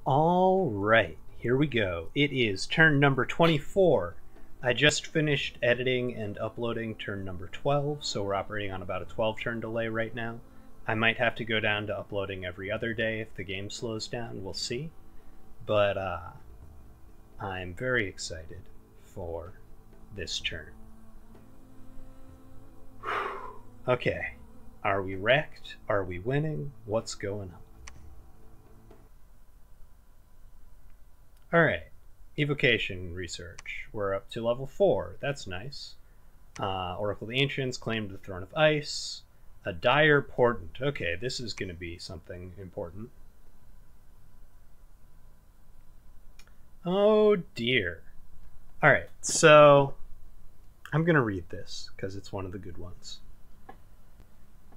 All right, here we go. It is turn number 24. I just finished editing and uploading turn number 12, so we're operating on about a 12-turn delay right now. I might have to go down to uploading every other day if the game slows down, we'll see. But I'm very excited for this turn. Okay, are we wrecked? Are we winning? What's going on? Alright, evocation research. We're up to level 4. That's nice. Oracle of the Ancients claimed the Throne of Ice. A dire portent. Okay, this is going to be something important. Oh dear. Alright, so I'm going to read this because it's one of the good ones.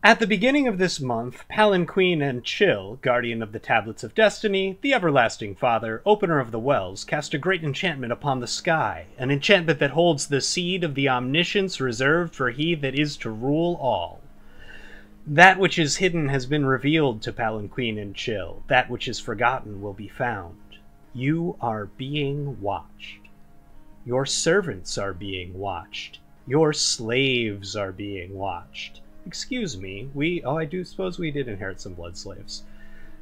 At the beginning of this month, Palanquin and Chill, guardian of the Tablets of Destiny, the Everlasting Father, opener of the Wells, cast a great enchantment upon the sky, an enchantment that holds the seed of the omniscience reserved for he that is to rule all. That which is hidden has been revealed to Palanquin and Chill, that which is forgotten will be found. You are being watched. Your servants are being watched. Your slaves are being watched. Excuse me, I do suppose we did inherit some blood slaves.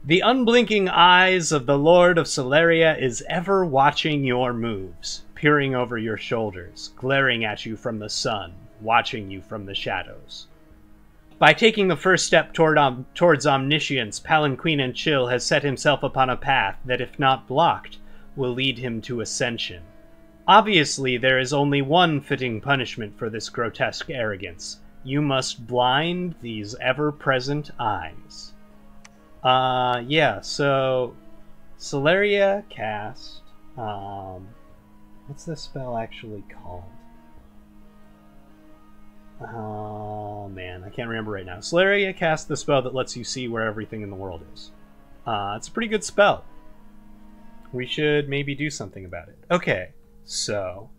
The unblinking eyes of the Lord of Celeria is ever watching your moves, peering over your shoulders, glaring at you from the sun, watching you from the shadows. By taking the first step towards omniscience, Palanquin and Chill has set himself upon a path that, if not blocked, will lead him to ascension. Obviously, there is only one fitting punishment for this grotesque arrogance. You must blind these ever-present eyes. Yeah, so Celeria cast, what's this spell actually called? Oh man, I can't remember right now. Celeria cast the spell that lets you see where everything in the world is. It's a pretty good spell. We should maybe do something about it. Okay, so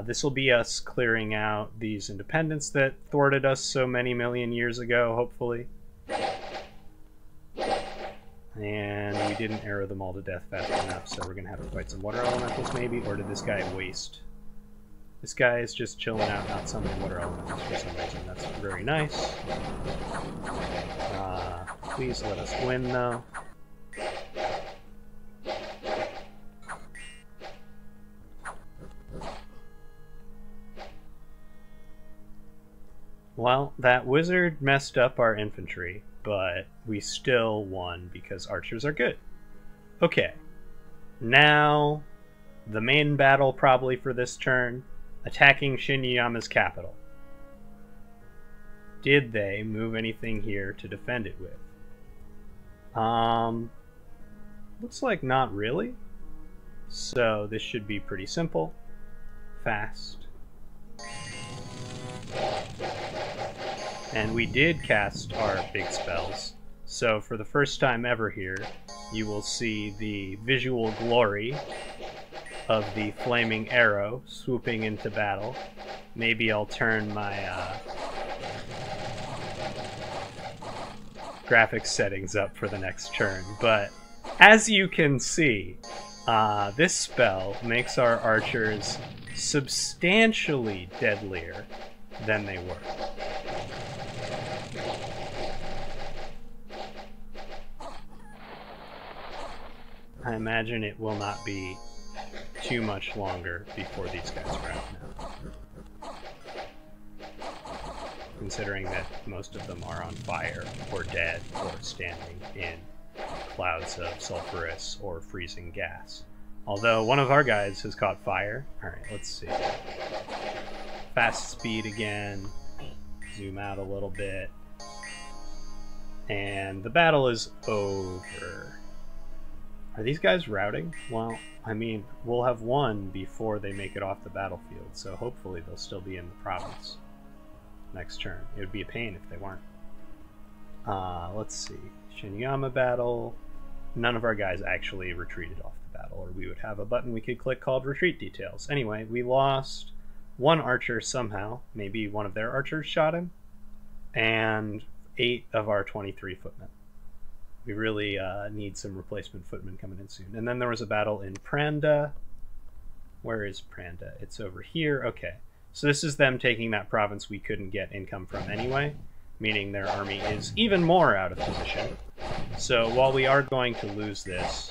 this will be us clearing out these independents that thwarted us so many million years ago, hopefully. And we didn't arrow them all to death fast enough, so we're going to have to fight some water elementals maybe, or did this guy waste? This guy is just chilling out, not summoning water elementals for some reason. That's very nice. Please let us win, though. Well, that wizard messed up our infantry, but we still won because archers are good. Okay, now the main battle probably for this turn, attacking Shinyama's capital. Did they move anything here to defend it with? Looks like not really. So this should be pretty simple, fast. And we did cast our big spells, so for the first time ever here, you will see the visual glory of the flaming arrow swooping into battle. Maybe I'll turn my graphics settings up for the next turn, but as you can see, this spell makes our archers substantially deadlier than they were. I imagine it will not be too much longer before these guys are out now. Considering that most of them are on fire, or dead, or standing in clouds of sulfurous or freezing gas. Although one of our guys has caught fire. Alright, let's see. Fast speed again. Zoom out a little bit. And the battle is over. Are these guys routing? Well, I mean, we'll have won before they make it off the battlefield, so hopefully they'll still be in the province next turn. It would be a pain if they weren't. Let's see. Shinyama battle. None of our guys actually retreated off the battle, or we would have a button we could click called Retreat Details. Anyway, we lost one archer somehow. Maybe one of their archers shot him. And 8 of our 23 footmen. We really need some replacement footmen coming in soon. And then there was a battle in Pranda. Where is Pranda? It's over here. Okay. So this is them taking that province we couldn't get income from anyway, meaning their army is even more out of position. So while we are going to lose this,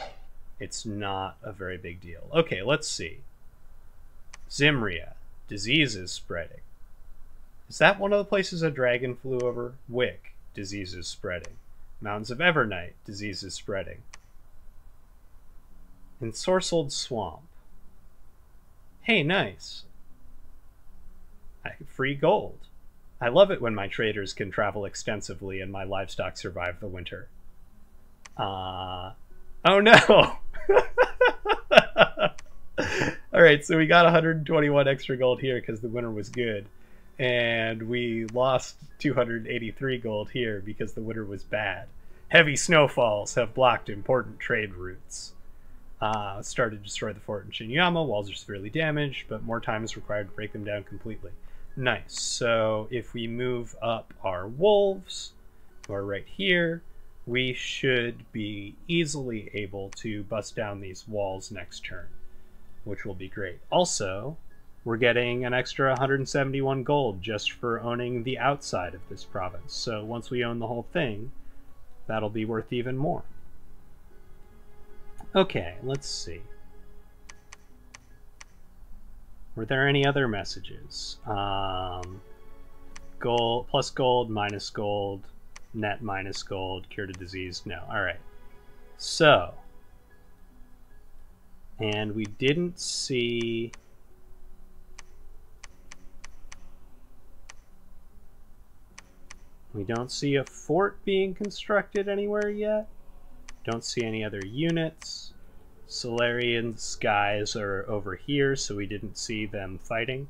it's not a very big deal. Okay, let's see. Zimria. Disease is spreading. Is that one of the places a dragon flew over? Wick. Disease is spreading. Mountains of Evernight. Disease is spreading. Ensorcelled Swamp. Hey, nice. Free gold. I love it when my traders can travel extensively and my livestock survive the winter. Oh no! Alright, so we got 121 extra gold here because the winter was good. And we lost 283 gold here because the winter was bad. Heavy snowfalls have blocked important trade routes. Started to destroy the fort in Shinyama. Walls are severely damaged, but more time is required to break them down completely. Nice. So if we move up our wolves, who are right here, we should be easily able to bust down these walls next turn, which will be great. Also, we're getting an extra 171 gold just for owning the outside of this province. So once we own the whole thing, that'll be worth even more. Okay, let's see. Were there any other messages? Gold, plus gold, minus gold, net minus gold, cure to disease. No, alright. So, and we didn't see... We don't see a fort being constructed anywhere yet. Don't see any other units. Solarian's guys are over here, so we didn't see them fighting.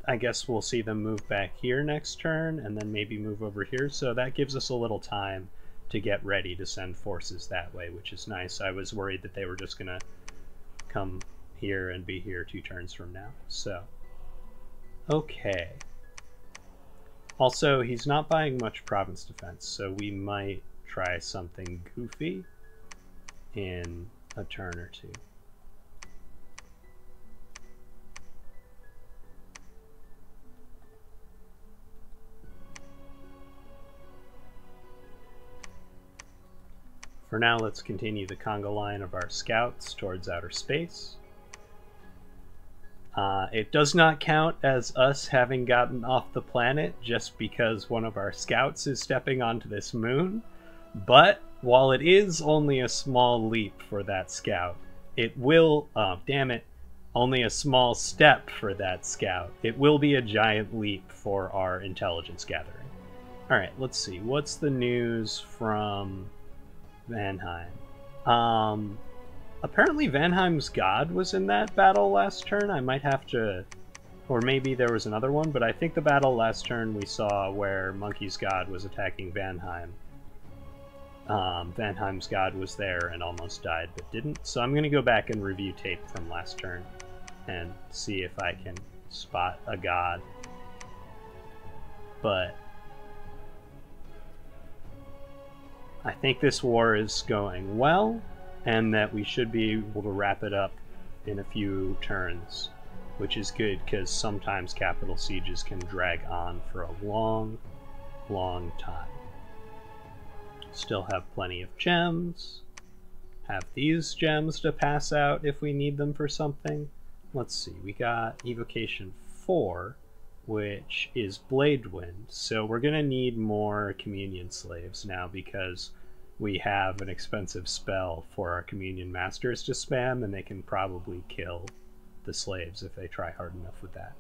I guess we'll see them move back here next turn, and then maybe move over here, so that gives us a little time to get ready to send forces that way, which is nice. I was worried that they were just gonna come here and be here 2 turns from now, so. Okay. Also, he's not buying much province defense, so we might try something goofy in a turn or two. For now, let's continue the conga line of our scouts towards outer space. It does not count as us having gotten off the planet just because one of our scouts is stepping onto this moon, but while it is only a small leap for that scout, it will, damn it, only a small step for that scout. It will be a giant leap for our intelligence gathering. Alright, let's see. What's the news from Vanheim? Apparently Vanheim's god was in that battle last turn. I might have to... Or maybe there was another one, but I think the battle last turn we saw where Monkey's god was attacking Vanheim. Vanheim's god was there and almost died, but didn't. So I'm going to go back and review tape from last turn and see if I can spot a god. But I think this war is going well, and that we should be able to wrap it up in a few turns, which is good because sometimes capital sieges can drag on for a long, long time. Still have plenty of gems. Have these gems to pass out if we need them for something. Let's see, we got Evocation 4, which is Blade Wind, so we're going to need more Communion Slaves now because we have an expensive spell for our Communion Masters to spam, and they can probably kill the slaves if they try hard enough with that.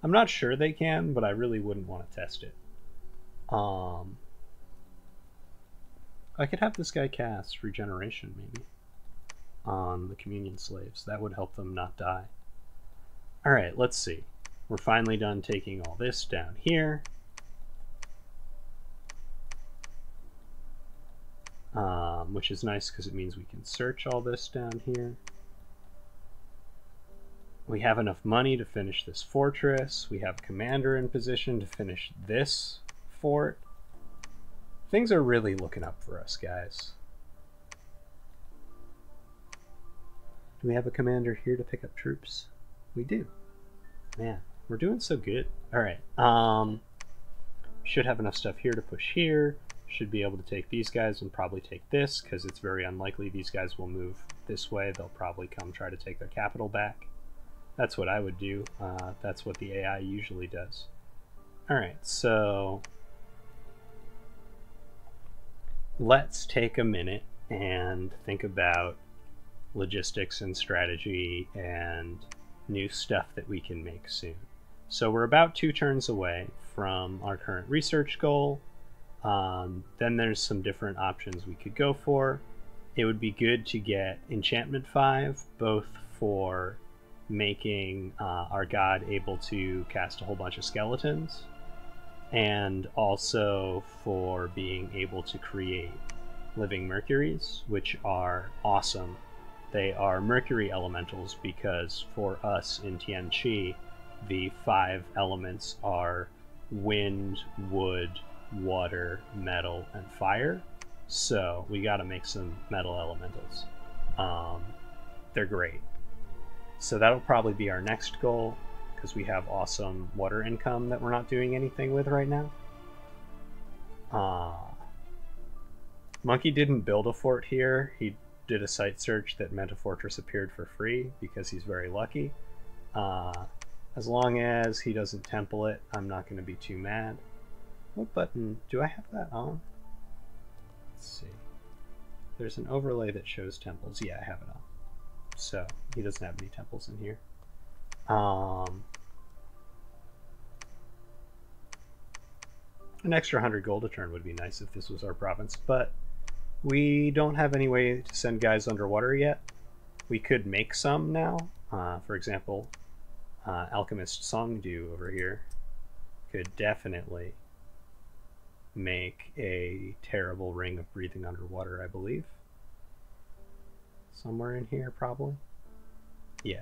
I'm not sure they can, but I really wouldn't want to test it. I could have this guy cast Regeneration, maybe, on the Communion Slaves. That would help them not die. Alright, let's see. We're finally done taking all this down here. Which is nice because it means we can search all this down here. We have enough money to finish this fortress. We have a commander in position to finish this fort. Things are really looking up for us, guys. Do we have a commander here to pick up troops? We do. Man, we're doing so good. All right. Should have enough stuff here to push here. Should be able to take these guys and probably take this, because it's very unlikely these guys will move this way. They'll probably come try to take their capital back. That's what I would do. That's what the AI usually does. All right, so let's take a minute and think about logistics and strategy and new stuff that we can make soon. So we're about 2 turns away from our current research goal. Then there's some different options we could go for. It would be good to get Enchantment 5, both for making our god able to cast a whole bunch of skeletons, and also for being able to create living mercuries, which are awesome. They are mercury elementals because for us in Tianqi, the 5 elements are wind, wood, water, metal, and fire. So we got to make some metal elementals. They're great. So that'll probably be our next goal, because we have awesome water income that we're not doing anything with right now. Monkey didn't build a fort here. He did a site search that meant a fortress appeared for free because he's very lucky. As long as he doesn't temple it, I'm not going to be too mad. What button? Do I have that on? Let's see. There's an overlay that shows temples. Yeah, I have it on. So he doesn't have any temples in here. An extra 100 gold a turn would be nice if this was our province, but we don't have any way to send guys underwater yet. We could make some now. For example, Alchemist Songdu over here could definitely make a terrible ring of breathing underwater, I believe. Somewhere in here, probably. Yeah.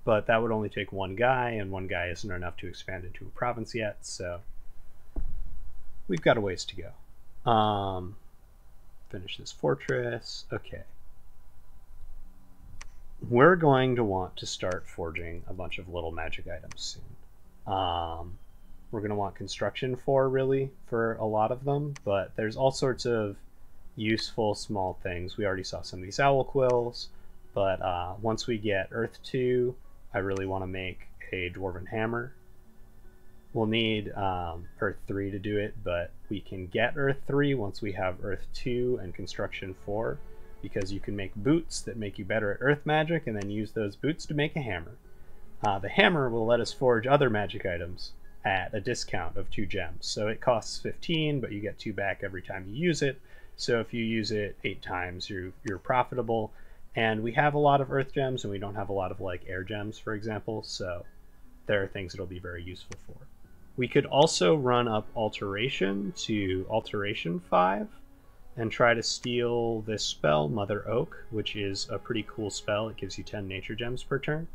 But that would only take 1 guy, and 1 guy isn't enough to expand into a province yet, so we've got a ways to go. Finish this fortress. Okay. We're going to want to start forging a bunch of little magic items soon. We're going to want construction 4, really, for a lot of them, but there's all sorts of useful small things. We already saw some of these owl quills, but once we get Earth 2, I really want to make a dwarven hammer. We'll need Earth 3 to do it, but we can get Earth 3 once we have Earth 2 and construction 4, because you can make boots that make you better at earth magic and then use those boots to make a hammer. The hammer will let us forge other magic items at a discount of 2 gems. So it costs 15, but you get 2 back every time you use it. So if you use it 8 times, you're profitable. And we have a lot of earth gems, and we don't have a lot of like air gems, for example. So there are things it'll be very useful for. We could also run up Alteration to Alteration 5 and try to steal this spell, Mother Oak, which is a pretty cool spell. It gives you 10 nature gems per turn.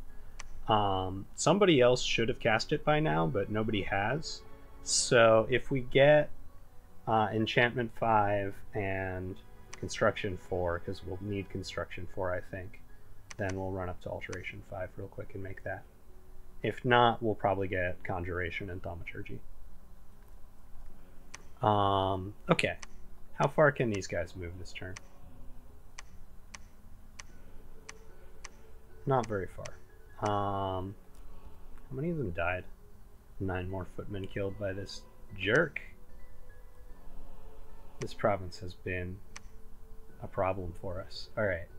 Somebody else should have cast it by now, but nobody has. So if we get Enchantment 5 and Construction 4, because we'll need Construction 4, I think, then we'll run up to Alteration 5 real quick and make that. If not, we'll probably get Conjuration and Thaumaturgy. Okay. How far can these guys move this turn? Not very far. How many of them died? 9 more footmen killed by this jerk. This province has been a problem for us. Alright.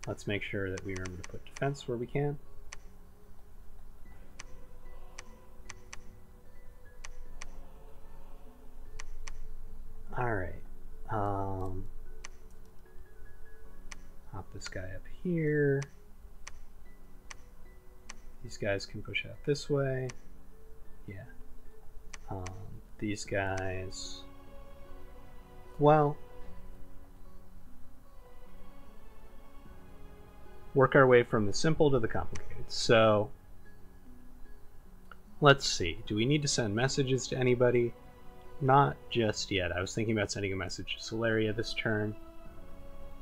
Let's make sure that we remember to put defense where we can. Alright. Hop this guy up here. These guys can push out this way. Yeah. These guys... Well... work our way from the simple to the complicated. So... let's see. Do we need to send messages to anybody? Not just yet. I was thinking about sending a message to Solaria this turn,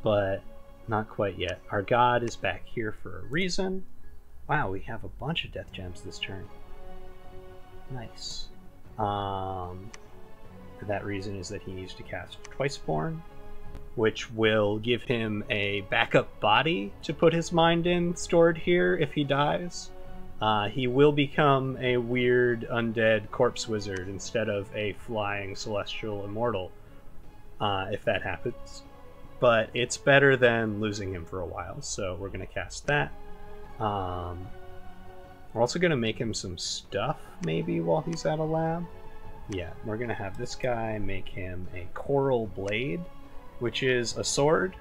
but not quite yet. Our god is back here for a reason. Wow, we have a bunch of death gems this turn. Nice. That reason is that he needs to cast Twiceborn, which will give him a backup body to put his mind in, stored here if he dies. He will become a weird undead corpse wizard instead of a flying celestial immortal, if that happens. But it's better than losing him for a while, so we're going to cast that. We're also going to make him some stuff, maybe, while he's at a lab. Yeah, we're going to have this guy make him a coral blade, which is a sword.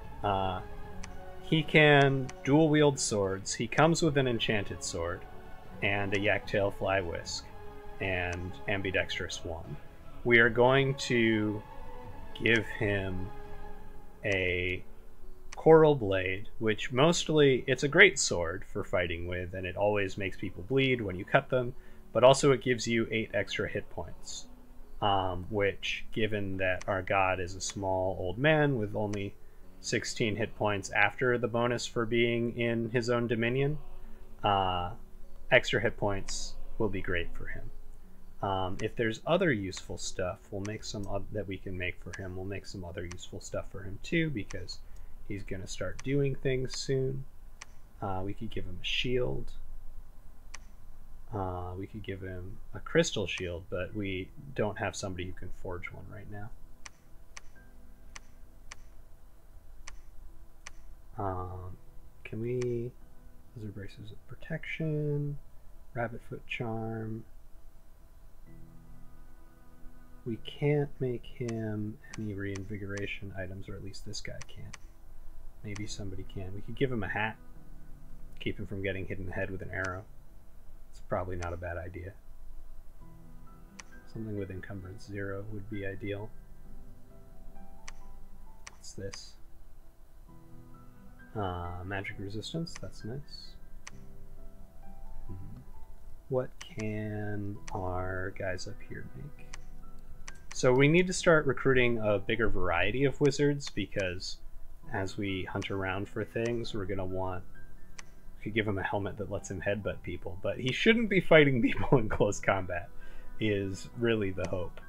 He can dual wield swords. He comes with an enchanted sword and a Yaktail Fly Whisk and Ambidextrous 1. We are going to give him a coral blade, which mostly, it's a great sword for fighting with, and it always makes people bleed when you cut them, but also it gives you 8 extra hit points. Which, given that our god is a small old man with only 16 hit points after the bonus for being in his own dominion, extra hit points will be great for him. If there's other useful stuff, we'll make some that we can make for him. We'll make some other useful stuff for him too, because he's going to start doing things soon. We could give him a shield. We could give him a crystal shield, but we don't have somebody who can forge one right now. Can we... Lizard braces of protection, rabbit foot charm. We can't make him any reinvigoration items, or at least this guy can't. Maybe somebody can. We could give him a hat, keep him from getting hit in the head with an arrow. It's probably not a bad idea. Something with encumbrance 0 would be ideal. What's this? Magic resistance, that's nice. What can our guys up here make? So we need to start recruiting a bigger variety of wizards, because as we hunt around for things, we're going to want... We could give him a helmet that lets him headbutt people, but he shouldn't be fighting people in close combat, is really the hope.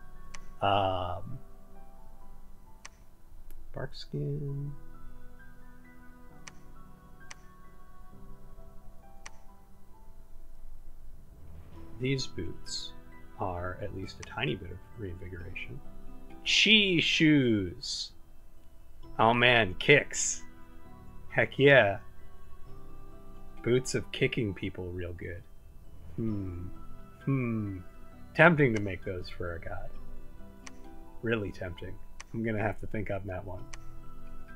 Barkskin... These boots are at least a tiny bit of reinvigoration. Chi shoes! Oh man, kicks. Heck yeah. Boots of kicking people real good. Tempting to make those for our god. Really tempting. I'm gonna have to think on that one.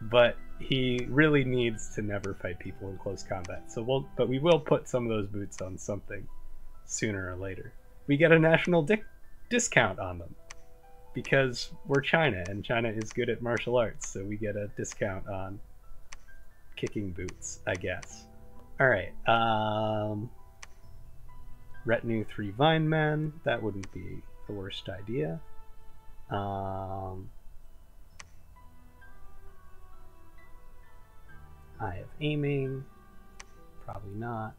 But he really needs to never fight people in close combat. So we will put some of those boots on something sooner or later. We get a national discount on them because we're China, and China is good at martial arts, so we get a discount on kicking boots, I guess. Alright, Retinue 3 Vine Men, that wouldn't be the worst idea. I have aiming, probably not.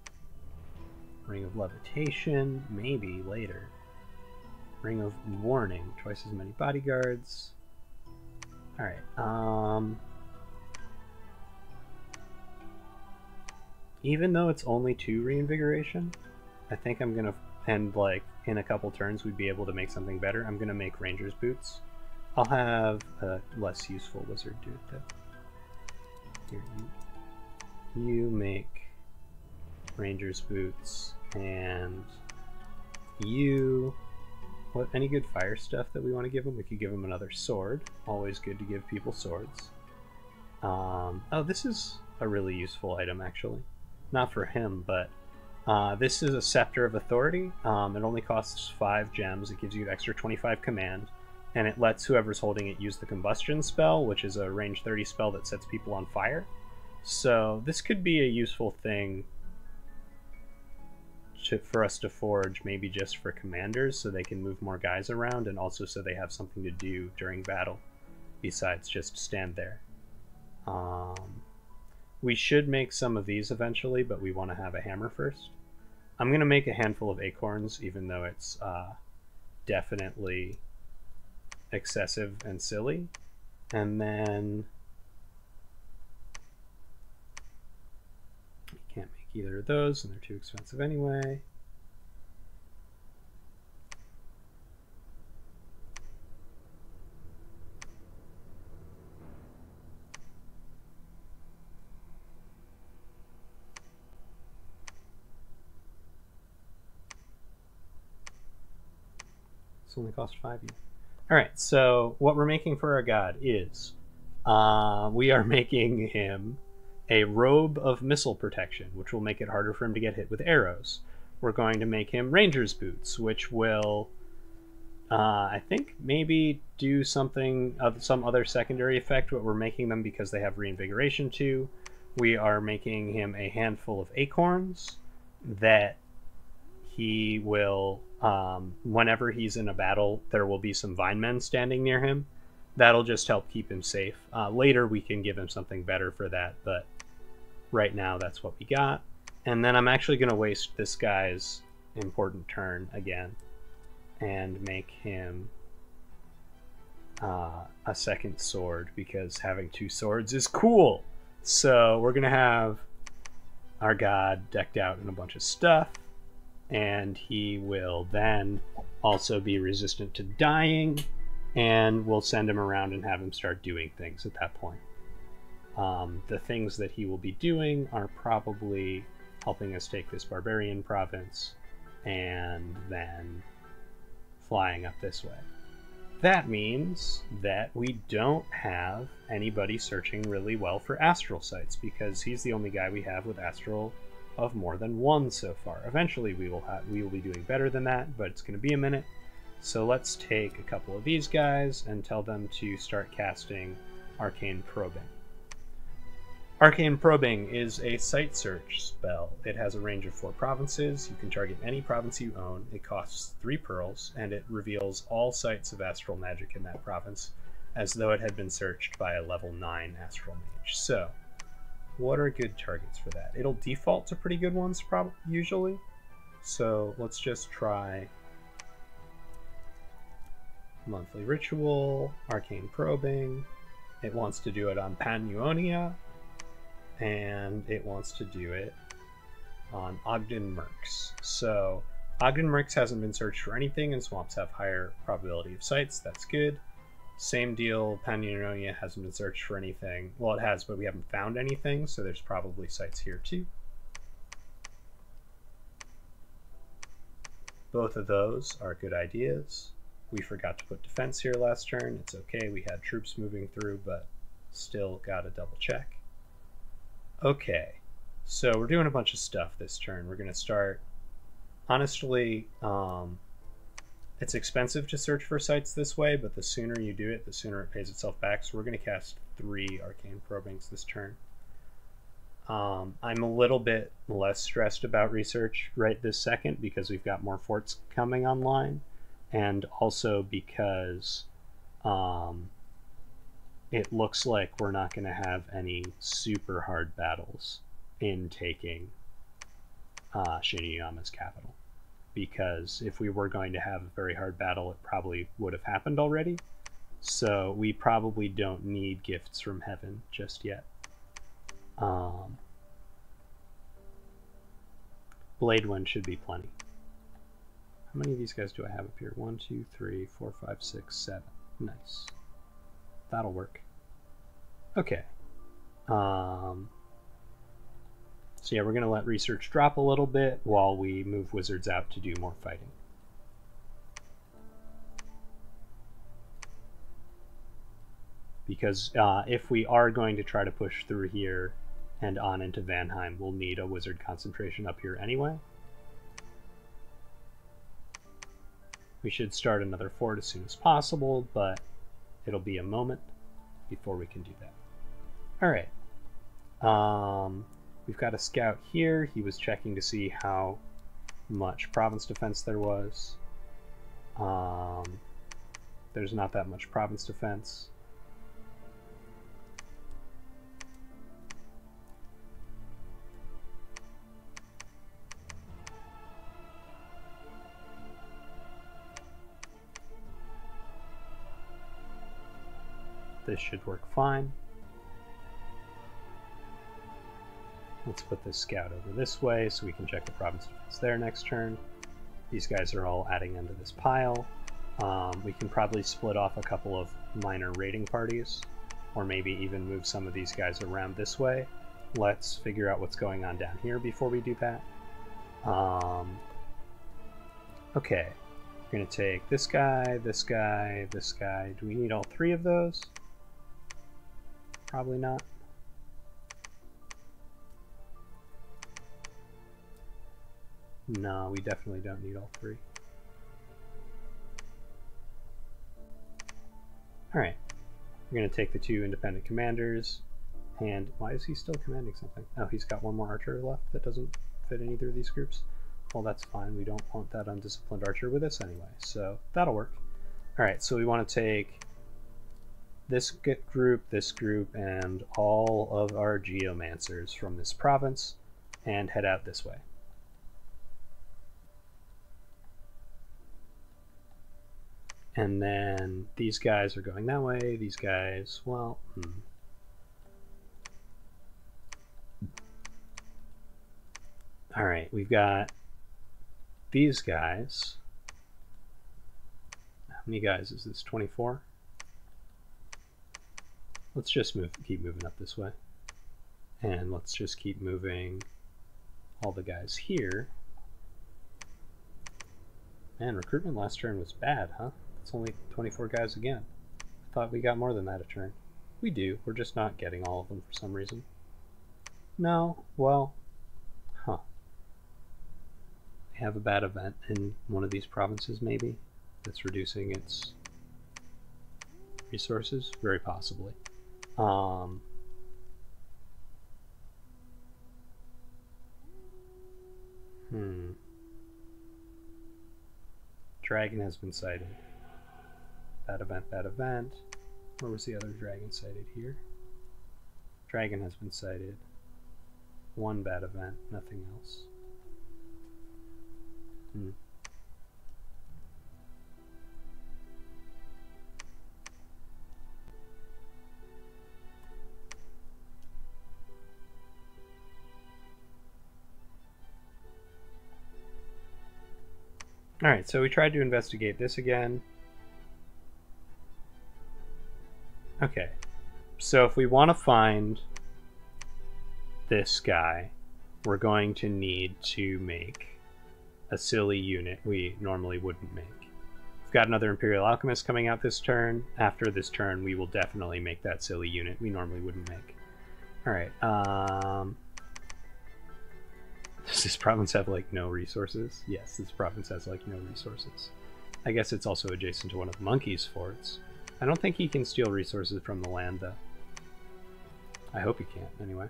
Ring of Levitation, maybe later. Ring of Warning, twice as many bodyguards. Alright, even though it's only 2 reinvigoration, I think I'm gonna, and like in a couple turns we'd be able to make something better. I'm gonna make Ranger's Boots. I'll have a less useful wizard do it though. Here, you make Ranger's Boots, and you... What, any good fire stuff that we want to give him? We could give him another sword. Always good to give people swords. Oh, this is a really useful item, actually. Not for him, but this is a Scepter of Authority. It only costs 5 gems. It gives you an extra 25 command, and it lets whoever's holding it use the Combustion spell, which is a range 30 spell that sets people on fire. So this could be a useful thing for us to forge, maybe just for commanders so they can move more guys around, and also so they have something to do during battle besides just stand there. We should make some of these eventually, but we want to have a hammer first. I'm going to make a handful of acorns, even though it's definitely excessive and silly. And then can't make either of those, and they're too expensive anyway. This only cost 5 yen. All right, so what we're making for our god is we are making him a robe of missile protection, which will make it harder for him to get hit with arrows. We're going to make him ranger's boots, which will, I think, maybe do something of some other secondary effect, but we're making them because they have reinvigoration too. We are making him a handful of acorns that he will, whenever he's in a battle, there will be some vine men standing near him. That'll just help keep him safe. Later we can give him something better for that, but right now that's what we got. And then I'm actually going to waste this guy's important turn again and make him a second sword, because having 2 swords is cool. So we're going to have our god decked out in a bunch of stuff, and he will then also be resistant to dying, and we'll send him around and have him start doing things at that point. The things that he will be doing are probably helping us take this barbarian province and then flying up this way. That means that we don't have anybody searching really well for astral sites, because he's the only guy we have with astral of more than 1 so far. Eventually we will be doing better than that, but it's going to be a minute. So let's take a couple of these guys and tell them to start casting Arcane Probing. Arcane Probing is a site search spell. It has a range of 4 provinces. You can target any province you own. It costs 3 pearls, and it reveals all sites of astral magic in that province as though it had been searched by a level 9 astral mage. So, what are good targets for that? It'll default to pretty good ones, usually. So let's just try Monthly Ritual, Arcane Probing. It wants to do it on Panuonia, and it wants to do it on Ogden Mercs. So Ogden Mercs hasn't been searched for anything, and swamps have higher probability of sites. That's good. Same deal, Panuonia hasn't been searched for anything. Well, it has, but we haven't found anything, so there's probably sites here too. Both of those are good ideas. We forgot to put defense here last turn. It's okay, we had troops moving through, but still gotta double check. Okay, so we're doing a bunch of stuff this turn. We're gonna start, honestly, it's expensive to search for sites this way, but the sooner you do it, the sooner it pays itself back. So we're gonna cast 3 Arcane Probings this turn. I'm a little bit less stressed about research right this second because we've got more forts coming online, and also because it looks like we're not going to have any super hard battles in taking Shiniyama's capital. Because if we were going to have a very hard battle, it probably would have happened already. So we probably don't need gifts from heaven just yet. Blade Wind should be plenty. How many of these guys do I have up here? 1, 2, 3, 4, 5, 6, 7. Nice. That'll work. Okay. So yeah, we're going to let research drop a little bit while we move wizards out to do more fighting. Because if we are going to try to push through here and on into Vanheim, we'll need a wizard concentration up here anyway. We should start another fort as soon as possible, but it'll be a moment before we can do that. Alright. We've got a scout here. He was checking to see how much province defense there was. There's not that much province defense. This should work fine. Let's put this scout over this way so we can check the province defense there next turn. These guys are all adding into this pile. We can probably split off a couple of minor raiding parties, or maybe even move some of these guys around this way. Let's figure out what's going on down here before we do that. Okay, we're going to take this guy, this guy, this guy. Do we need all three of those? Probably not. No, we definitely don't need all three. Alright, we're going to take the two independent commanders, and why is he still commanding something? Oh, he's got one more archer left that doesn't fit in either of these groups. Well, that's fine. We don't want that undisciplined archer with us anyway, so that'll work. Alright, so we want to take this group, and all of our geomancers from this province, and head out this way. And then these guys are going that way, these guys, well, Alright, we've got these guys. How many guys is this, 24? Let's just keep moving up this way. And let's just keep moving all the guys here. Man, recruitment last turn was bad, huh? It's only 24 guys again. I thought we got more than that a turn. We do, we're just not getting all of them for some reason. No, well, huh. We have a bad event in one of these provinces, maybe, that's reducing its resources? Very possibly. Dragon has been sighted. Bad event, bad event. Where was the other dragon sighted? Here? Dragon has been sighted. One bad event, nothing else. Alright, so we tried to investigate this again. Okay, so if we want to find this guy, we're going to need to make a silly unit we normally wouldn't make. We've got another Imperial Alchemist coming out this turn. After this turn, we will definitely make that silly unit we normally wouldn't make. Alright, does this province have, like, no resources? Yes, this province has, like, no resources. I guess it's also adjacent to one of the monkey's forts. I don't think he can steal resources from the land, though. I hope he can't, anyway.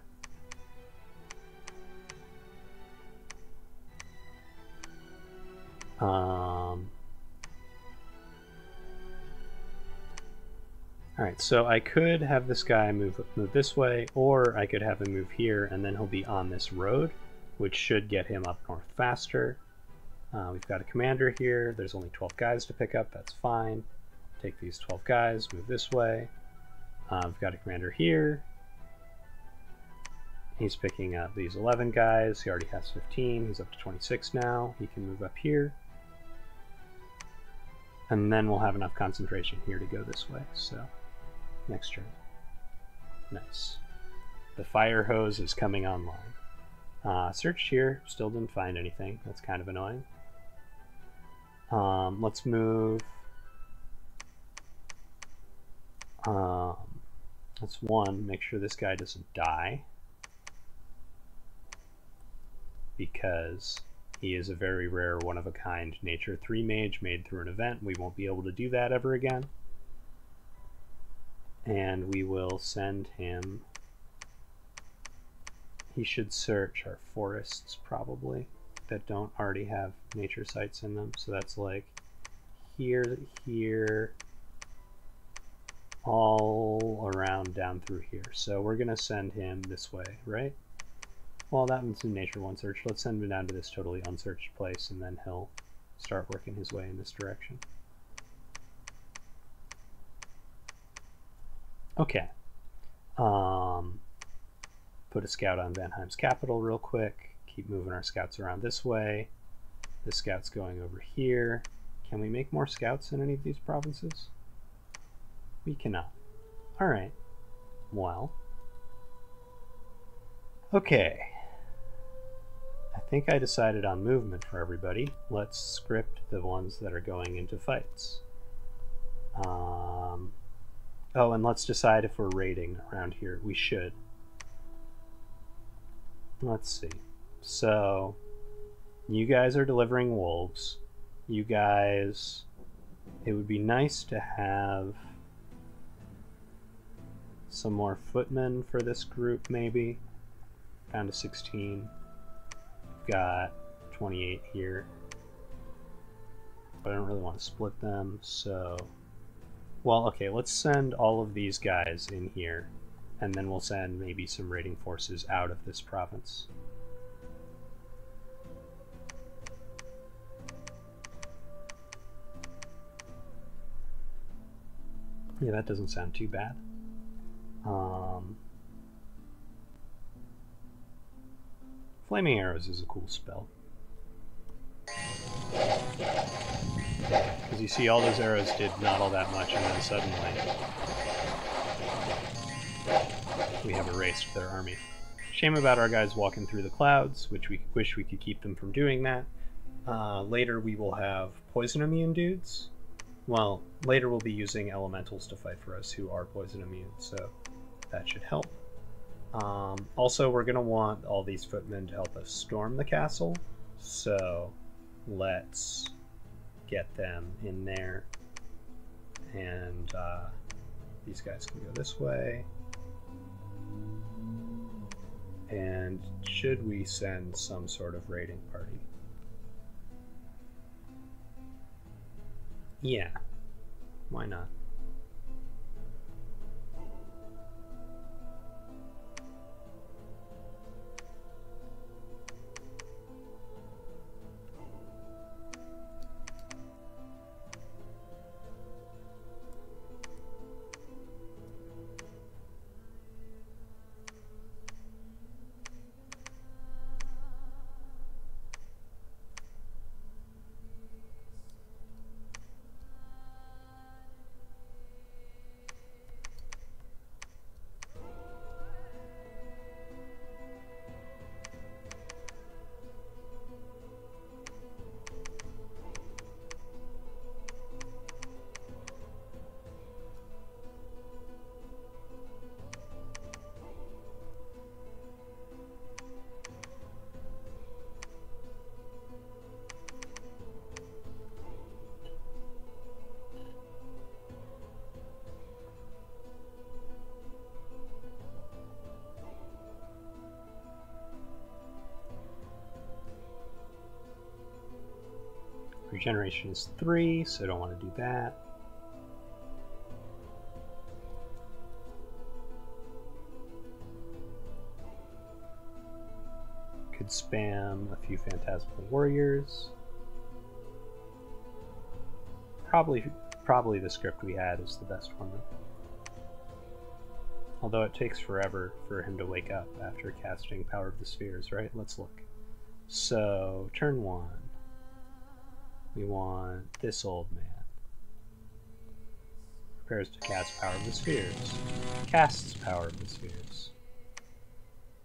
Alright, so I could have this guy move this way, or I could have him move here, and then he'll be on this road, which should get him up north faster. We've got a commander here. There's only 12 guys to pick up. That's fine. Take these 12 guys, move this way. We've got a commander here. He's picking up these 11 guys. He already has 15. He's up to 26 now. He can move up here. And then we'll have enough concentration here to go this way. So, next turn. Nice. The fire hose is coming online. Searched here, still didn't find anything. That's kind of annoying. Let's move. Let's make sure this guy doesn't die, because he is a very rare, one-of-a-kind Nature 3 mage made through an event. We won't be able to do that ever again. And we will send him. He should search our forests, probably. that don't already have nature sites in them. So that's like here, here, all around down through here. So we're going to send him this way, right? Well, that one's in nature one search. Let's send him down to this totally unsearched place, and then he'll start working his way in this direction. Okay. Put a scout on Vanheim's capital real quick. Keep moving our scouts around this way. This scout's going over here. Can we make more scouts in any of these provinces? We cannot. All right. Well. Okay. I think I decided on movement for everybody. Let's script the ones that are going into fights. Oh, and let's decide if we're raiding around here. We should. Let's see. So, you guys are delivering wolves. You guys... It would be nice to have some more footmen for this group, maybe. Down to 16. We've got 28 here. But I don't really want to split them, so... Well, okay, let's send all of these guys in here, and then we'll send maybe some raiding forces out of this province. Yeah, that doesn't sound too bad. Flaming Arrows is a cool spell. Because you see all those arrows did not all that much, and then suddenly we have erased their army. Shame about our guys walking through the clouds, which we wish we could keep them from doing that. Later we will have poison immune dudes. Well, later we'll be using elementals to fight for us who are poison immune, so that should help. Also, we're going to want all these footmen to help us storm the castle, so let's get them in there. And these guys can go this way. And should we send some sort of raiding party? Yeah, why not? Regeneration is 3, so I don't want to do that. Could spam a few Phantasmal Warriors. Probably the script we had is the best one, though. Although it takes forever for him to wake up after casting Power of the Spheres, right? Let's look. So, turn 1. We want this old man. Prepares to cast Power of the Spheres. Casts Power of the Spheres.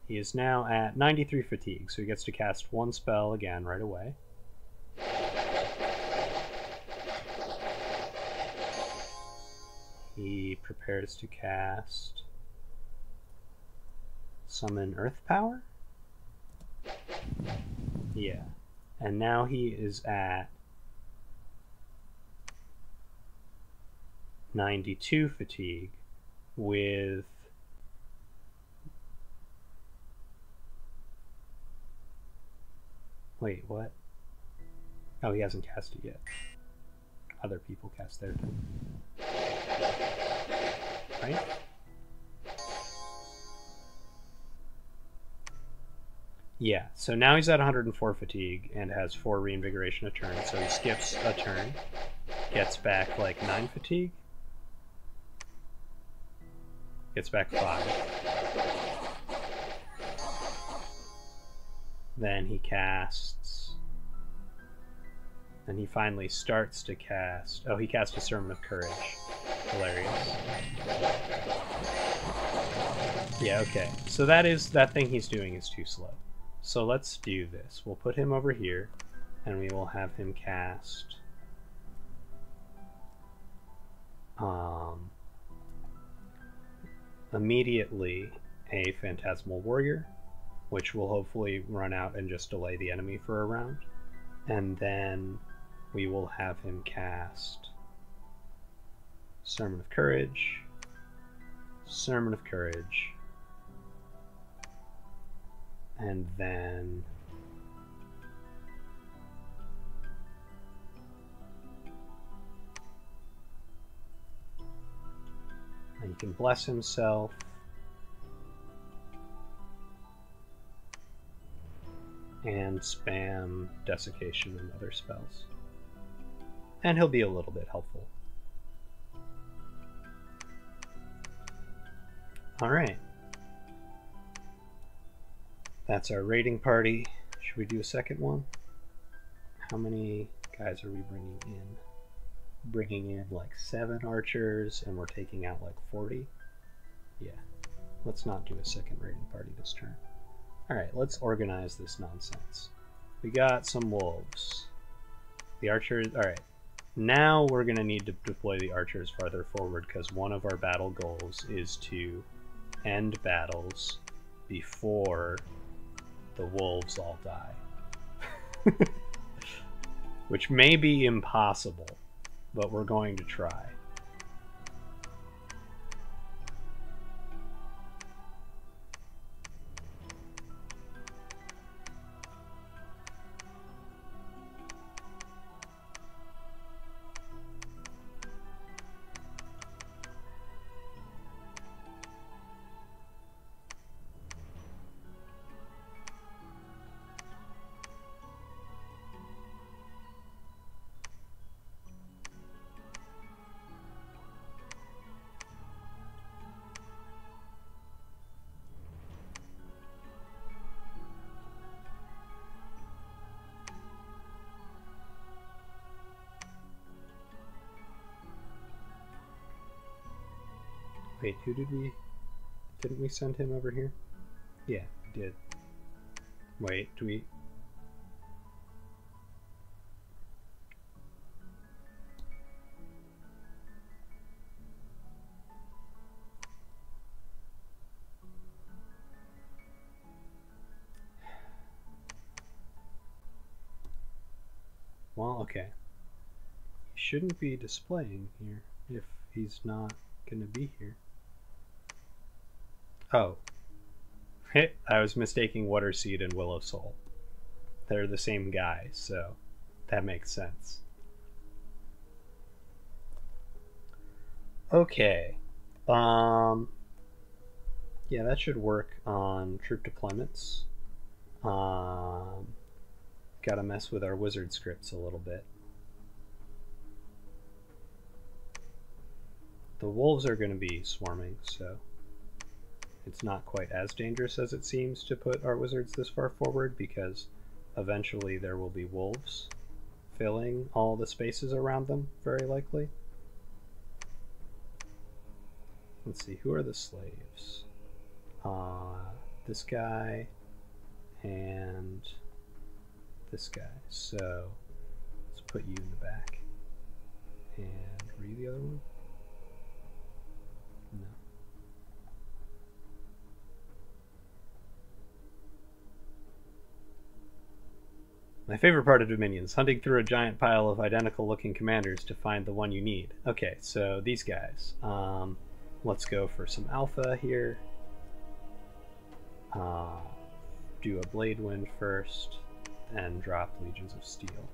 He is now at 93 fatigue, so he gets to cast one spell again right away. He prepares to cast Summon Earth Power? Yeah. And now he is at 92 fatigue with Wait, what? Oh, he hasn't cast it yet. Other people cast their turn. Right? Yeah, so now he's at 104 fatigue and has 4 reinvigoration a turn, so he skips a turn, gets back like 9 fatigue, gets back 5. Then he casts, and he finally starts to cast, oh, he cast a Sermon of Courage. Hilarious. Yeah, okay, so that thing he's doing is too slow. So let's do this. We'll put him over here, and we will have him cast immediately a Phantasmal Warrior, which will hopefully run out and just delay the enemy for a round. And then we will have him cast Sermon of Courage, Sermon of Courage, and then he can bless himself. And spam Desiccation and other spells. And he'll be a little bit helpful. Alright. That's our raiding party. Should we do a second one? How many guys are we bringing in? Bringing in like 7 archers, and we're taking out like 40? Yeah. Let's not do a second raiding party this turn. Alright, let's organize this nonsense. We got some wolves. The archers... Alright. Now we're going to need to deploy the archers farther forward, because one of our battle goals is to end battles before the wolves all die. Which may be impossible, but we're going to try. Wait, didn't we send him over here? Yeah, we did. Wait, do we... Well, okay. He shouldn't be displaying here if he's not gonna be here. Oh. I was mistaking Water Seed and Willow Soul. They're the same guy, so that makes sense. Okay. Yeah, that should work on troop deployments. Gotta mess with our wizard scripts a little bit. The wolves are going to be swarming, so it's not quite as dangerous as it seems to put our wizards this far forward, because eventually there will be wolves filling all the spaces around them, very likely. Let's see, who are the slaves? This guy and this guy. So let's put you in the back. And were you the other one? No. My favorite part of Dominions, hunting through a giant pile of identical looking commanders to find the one you need. Okay, so these guys. Let's go for some alpha here. Do a blade wind first. and drop Legions of Steel.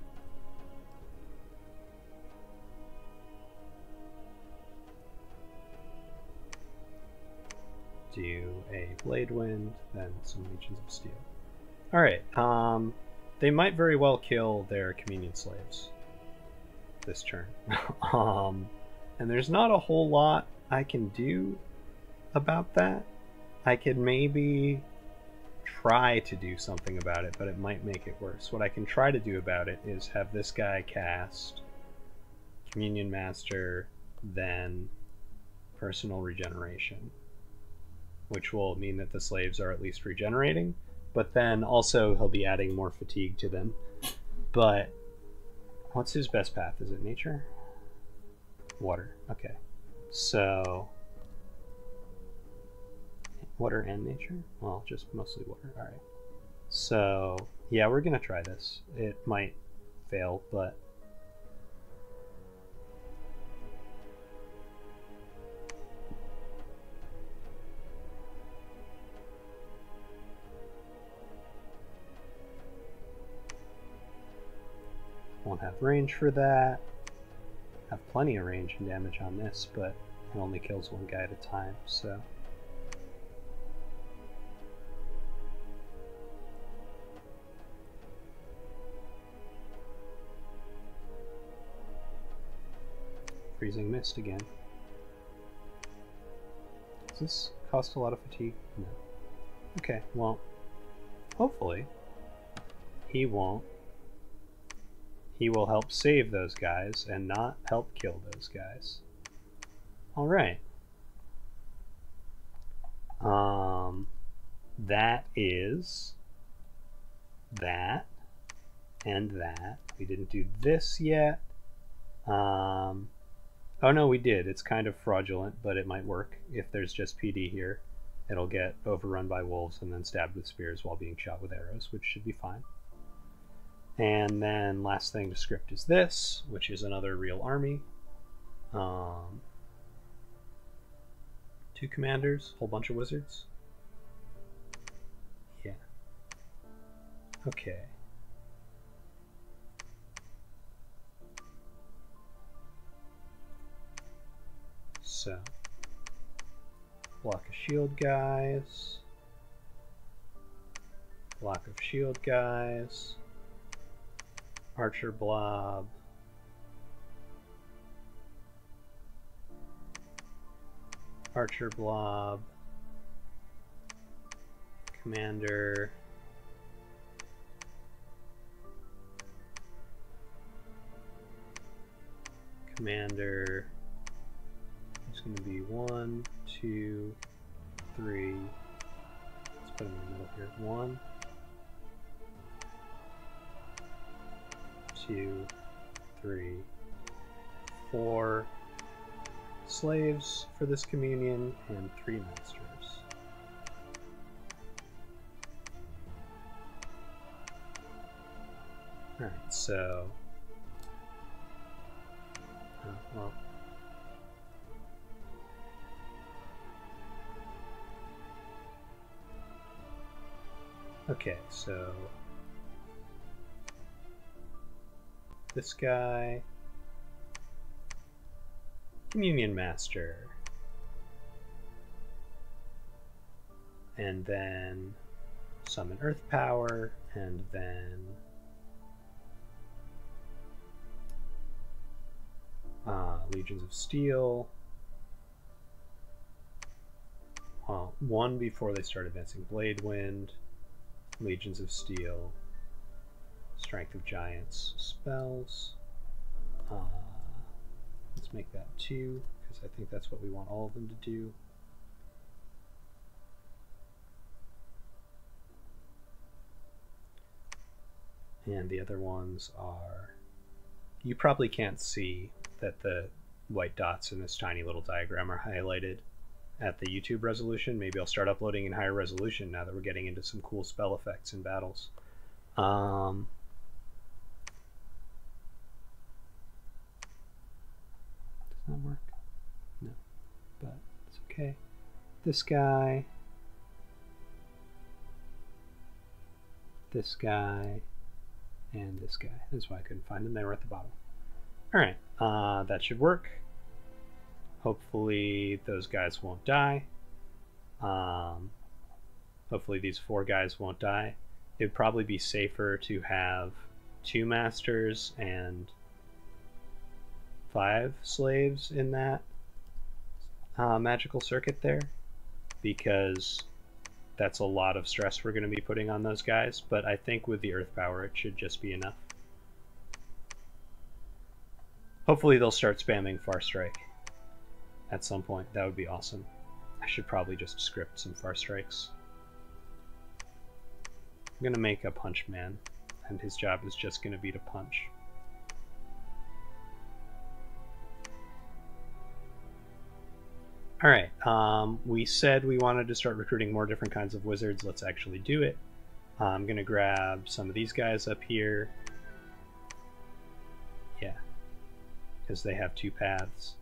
Do a Blade Wind, then some Legions of Steel. Alright, they might very well kill their Communion Slaves this turn. And there's not a whole lot I can do about that. I could maybe try to do something about it, but it might make it worse. What I can try to do about it is have this guy cast Communion Master, then Personal Regeneration, which will mean that the slaves are at least regenerating, but then also he'll be adding more fatigue to them. But what's his best path? Is it nature? Water. Okay. So water and nature? Well, just mostly water. Alright. So yeah, we're gonna try this. It might fail, but won't have range for that. Have plenty of range and damage on this, but it only kills one guy at a time, so. Freezing Mist again. Does this cost a lot of fatigue? No. Okay, well, hopefully he won't. He will help save those guys and not help kill those guys. Alright. That is that and that. We didn't do this yet. Oh no, we did. It's kind of fraudulent, but it might work. If there's just PD here, it'll get overrun by wolves and then stabbed with spears while being shot with arrows, which should be fine. And then last thing to script is this, which is another real army. 2 commanders, whole bunch of wizards. Yeah. Okay. So, block of shield guys. Block of shield guys. Archer blob. Archer blob. Commander. Commander. It's going to be 1, 2, 3. Let's put him in the middle here. 1, 2, 3, 4 slaves for this communion and 3 masters. Alright, so well, okay, so this guy, Communion Master, and then summon Earth Power, and then Legions of Steel. Well, 1 before they start advancing Blade Wind, Legions of Steel, Strength of Giants spells. Let's make that 2, because I think that's what we want all of them to do. And the other ones are, you probably can't see that the white dots in this tiny little diagram are highlighted at the YouTube resolution. Maybe I'll start uploading in higher resolution now that we're getting into some cool spell effects in battles. Does that work? No, but it's okay. This guy, this guy, and this guy. That's why I couldn't find them. They were at the bottom. All right, that should work. Hopefully those guys won't die. Hopefully these 4 guys won't die. It would probably be safer to have 2 masters and 5 slaves in that magical circuit there, because that's a lot of stress we're going to be putting on those guys. But I think with the earth power it should just be enough. Hopefully they'll start spamming Far Strike at some point. That would be awesome. I should probably just script some Far Strikes. I'm going to make a punch man, and his job is just going to be to punch. Alright, we said we wanted to start recruiting more different kinds of wizards. Let's actually do it. I'm going to grab some of these guys up here. Yeah, because they have 2 paths.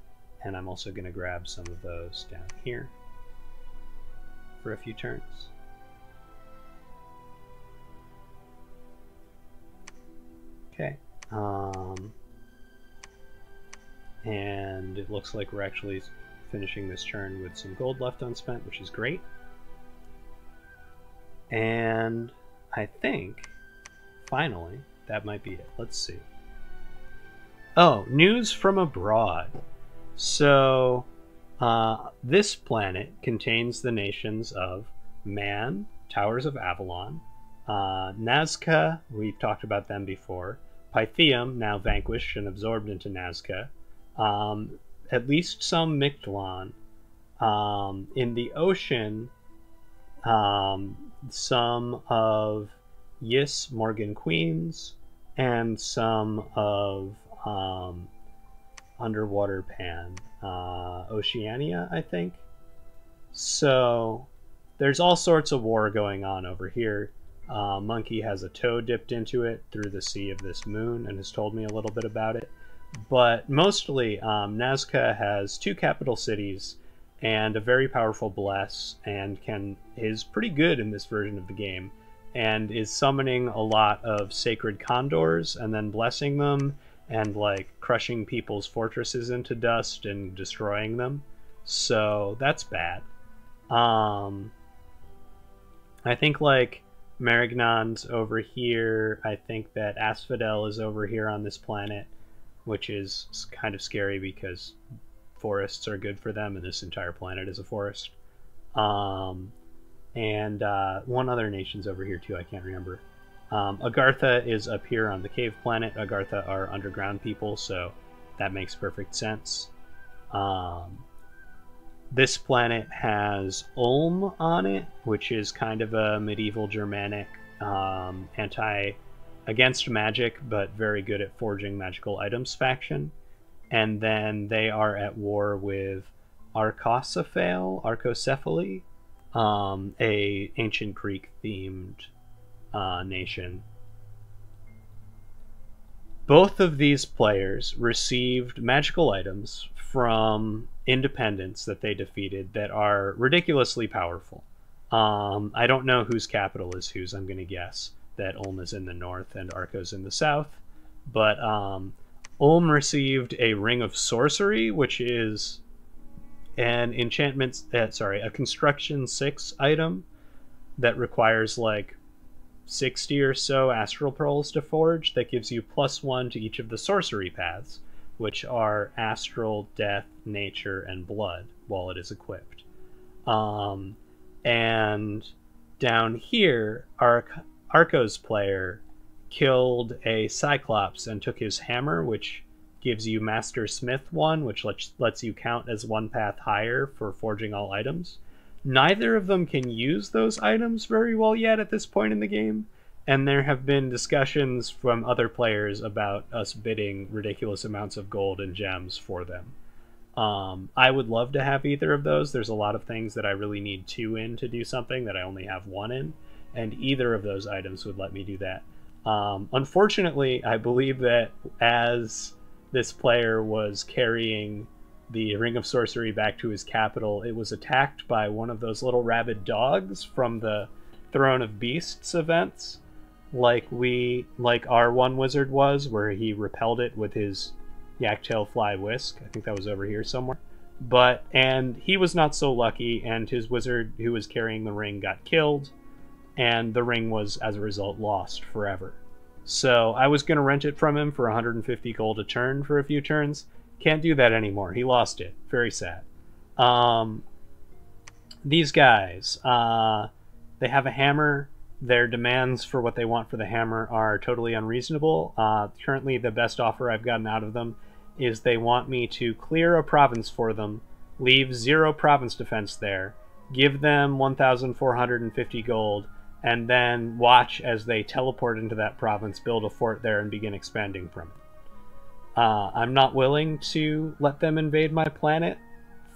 And I'm also going to grab some of those down here for a few turns. Okay. And it looks like we're actually finishing this turn with some gold left unspent, which is great. And I think, finally, that might be it. Let's see. Oh, news from abroad. So, this planet contains the nations of Man, Towers of Avalon, Nazca, we've talked about them before, Pythium, now vanquished and absorbed into Nazca, at least some Mictlan. In the ocean, some of Yis, Morgan Queens, and some of Underwater Pan, Oceania, I think. So there's all sorts of war going on over here. Monkey has a toe dipped into it through the sea of this moon and has told me a little bit about it. But mostly, Nazca has 2 capital cities and a very powerful bless, and is pretty good in this version of the game, and is summoning a lot of sacred condors and then blessing them and like crushing people's fortresses into dust and destroying them. So that's bad. I think like Marignon's over here. I think that Asphodel is over here on this planet, which is kind of scary because forests are good for them, and this entire planet is a forest. And one other nation's over here too, I can't remember. Agartha is up here on the cave planet. Agartha are underground people, so that makes perfect sense. This planet has Ulm on it, which is kind of a medieval Germanic against magic, but very good at forging magical items faction. And then they are at war with Arcocephaly, a ancient Greek themed nation. Both of these players received magical items from independents that they defeated that are ridiculously powerful. I don't know whose capital is whose. I'm going to guess that Ulm is in the north and Arco's in the south. But Ulm received a Ring of Sorcery, which is an enchantment, a construction 6 item that requires like 60 or so astral pearls to forge, that gives you +1 to each of the sorcery paths, which are astral, death, nature, and blood, while it is equipped. And down here, Arco's player killed a Cyclops and took his hammer, which gives you Master Smith 1, which lets you count as 1 path higher for forging all items. Neither of them can use those items very well yet at this point in the game, and there have been discussions from other players about us bidding ridiculous amounts of gold and gems for them. I would love to have either of those. There's a lot of things that I really need 2 in to do something that I only have 1 in, and either of those items would let me do that. Unfortunately, I believe that as this player was carrying the Ring of Sorcery back to his capital, it was attacked by one of those little rabid dogs from the Throne of Beasts events. like our one wizard was, where he repelled it with his Yaktail Fly Whisk. I think that was over here somewhere. And he was not so lucky, and his wizard who was carrying the ring got killed, and the ring was, as a result, lost forever. So I was going to rent it from him for 150 gold a turn for a few turns. Can't do that anymore. He lost it. Very sad. These guys, they have a hammer. Their demands for what they want for the hammer are totally unreasonable. Currently, the best offer I've gotten out of them is they want me to clear a province for them, leave 0 province defense there, give them 1,450 gold, and then watch as they teleport into that province, build a fort there, and begin expanding from it. I'm not willing to let them invade my planet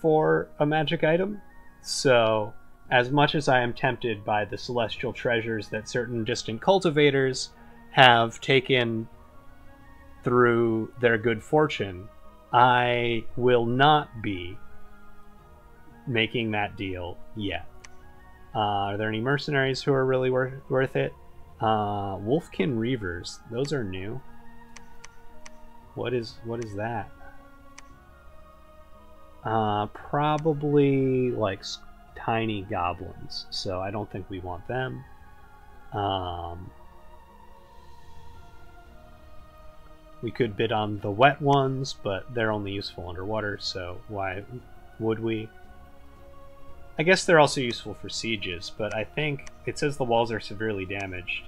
for a magic item, so as much as I am tempted by the celestial treasures that certain distant cultivators have taken through their good fortune, I will not be making that deal yet. Are there any mercenaries who are really worth it? Wolfkin Reavers, those are new. What is that? Probably like tiny goblins, so I don't think we want them. We could bid on the wet ones, but they're only useful underwater, so why would we? I guess they're also useful for sieges, but I think it says the walls are severely damaged.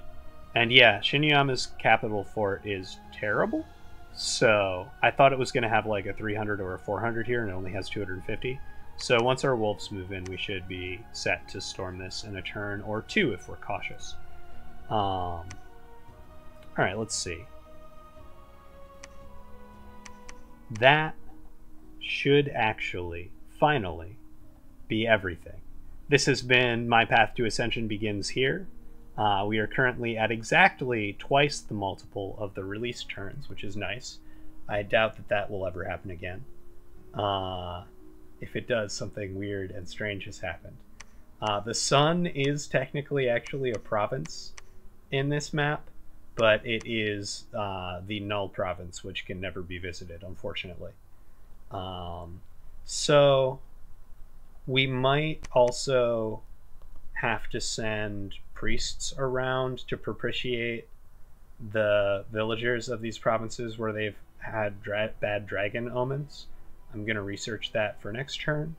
And yeah, Shinyama's capital fort is terrible, so I thought it was going to have like a 300 or a 400 here, and it only has 250. So once our wolves move in, we should be set to storm this in a turn or 2 if we're cautious. Alright, let's see. That should actually, finally, be everything. This has been My Path to Ascension Begins Here. We are currently at exactly twice the multiple of the release turns, which is nice. I doubt that that will ever happen again. If it does, something weird and strange has happened. The sun is technically actually a province in this map, but it is the null province, which can never be visited, unfortunately. So we might also have to send priests around to propitiate the villagers of these provinces where they've had bad dragon omens. I'm going to research that for next turn.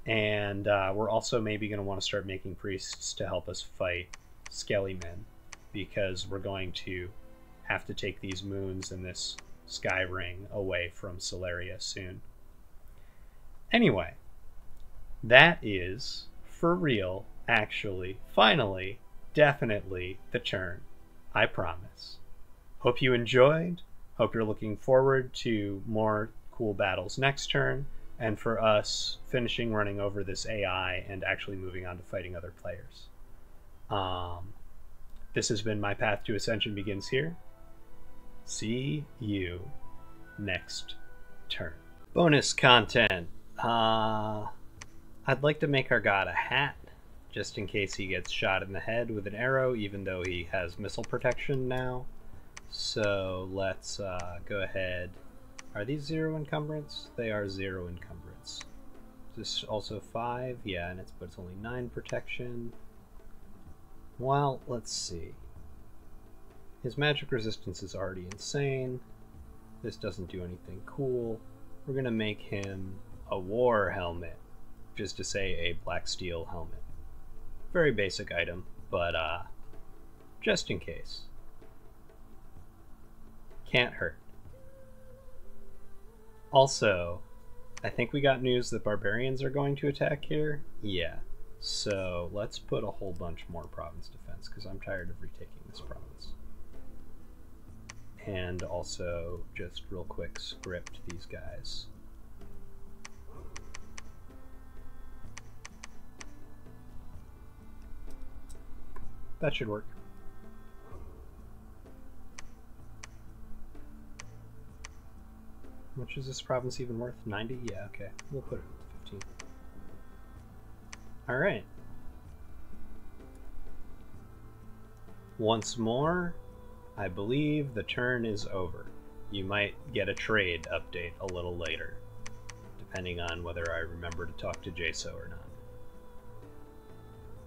And we're also maybe going to want to start making priests to help us fight skelly men, because we're going to have to take these moons and this sky ring away from Solaria soon. Anyway, that is, for real, actually, finally, definitely the turn. I promise. Hope you enjoyed. Hope you're looking forward to more cool battles next turn, and for us finishing running over this AI and actually moving on to fighting other players. This has been My Path to Ascension Begins Here. See you next turn. Bonus content. I'd like to make our god a hat, just in case he gets shot in the head with an arrow, even though he has missile protection now. So let's go ahead. Are these 0 encumbrance? They are 0 encumbrance. Is this also 5? Yeah, but it's only 9 protection. Well, let's see. His magic resistance is already insane. This doesn't do anything cool. We're gonna make him a war helmet, just to say a black steel helmet. Very basic item, but just in case. Can't hurt. Also, I think we got news that barbarians are going to attack here. Yeah, so let's put a whole bunch more province defense, because I'm tired of retaking this province. And also, just real quick, script these guys. That should work. How much is this province even worth? 90? Yeah, okay. We'll put it at 15. Alright. Once more, I believe the turn is over. You might get a trade update a little later, depending on whether I remember to talk to Jaso or not.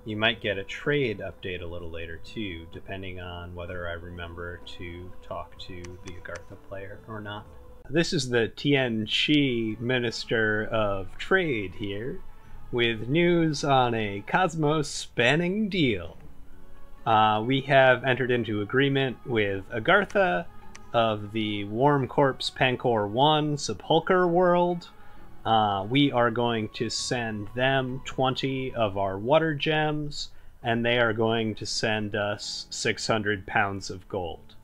You might get a trade update a little later too, depending on whether I remember to talk to the Agartha player or not. This is the Tianqi Minister of Trade here, with news on a cosmos-spanning deal. We have entered into agreement with Agartha of the Warm Corpse Pancor 1 Sepulcher world. We are going to send them 20 of our water gems, and they are going to send us 600 pounds of gold.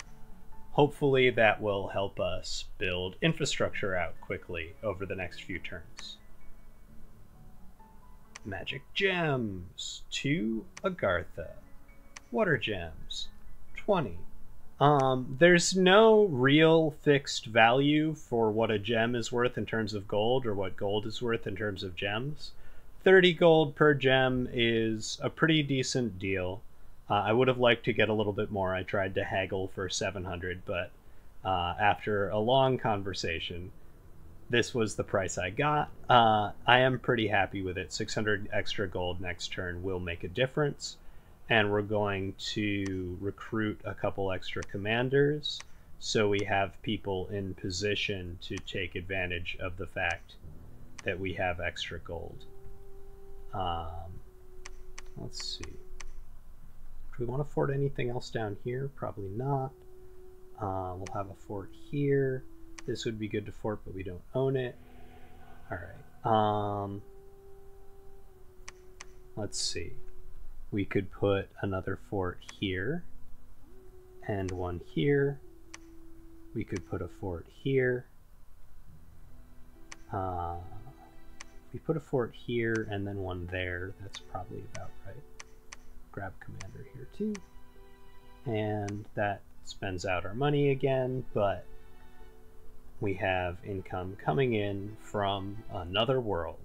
Hopefully that will help us build infrastructure out quickly over the next few turns. Magic gems to Agartha. Water gems 20. There's no real fixed value for what a gem is worth in terms of gold or what gold is worth in terms of gems. 30 gold per gem is a pretty decent deal. I would have liked to get a little bit more. I tried to haggle for 700, but after a long conversation, this was the price I got. I am pretty happy with it. 600 extra gold next turn will make a difference. And we're going to recruit a couple extra commanders so we have people in position to take advantage of the fact that we have extra gold. Let's see. Do we want to fort anything else down here? Probably not. We'll have a fort here. This would be good to fort, but we don't own it. All right. Let's see. We could put another fort here and one here. We could put a fort here. We put a fort here and then one there. That's probably about right. Grab commander here too. And that spends out our money again, but we have income coming in from another world.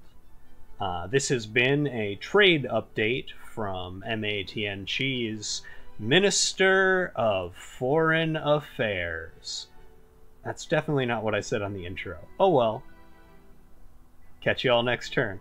This has been a trade update from Tianqi's Minister of Foreign Affairs. That's definitely not what I said on the intro. Oh well. Catch you all next turn.